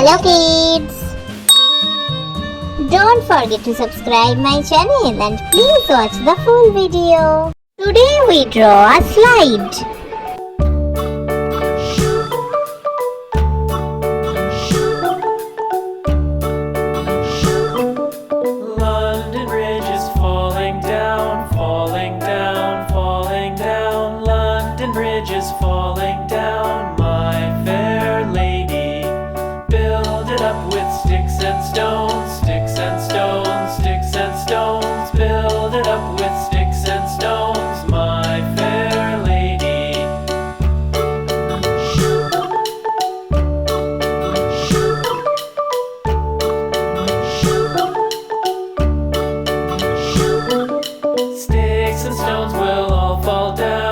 Hello kids! Don't forget to subscribe my channel and please watch the full video. Today we draw a slide. London Bridge is falling down, falling down, falling down. London Bridge is falling down, my fair lady. Build it up with sticks and stones, sticks and stones, sticks and stones. Build it up with sticks and stones, my fair lady. Sticks and stones will all fall down.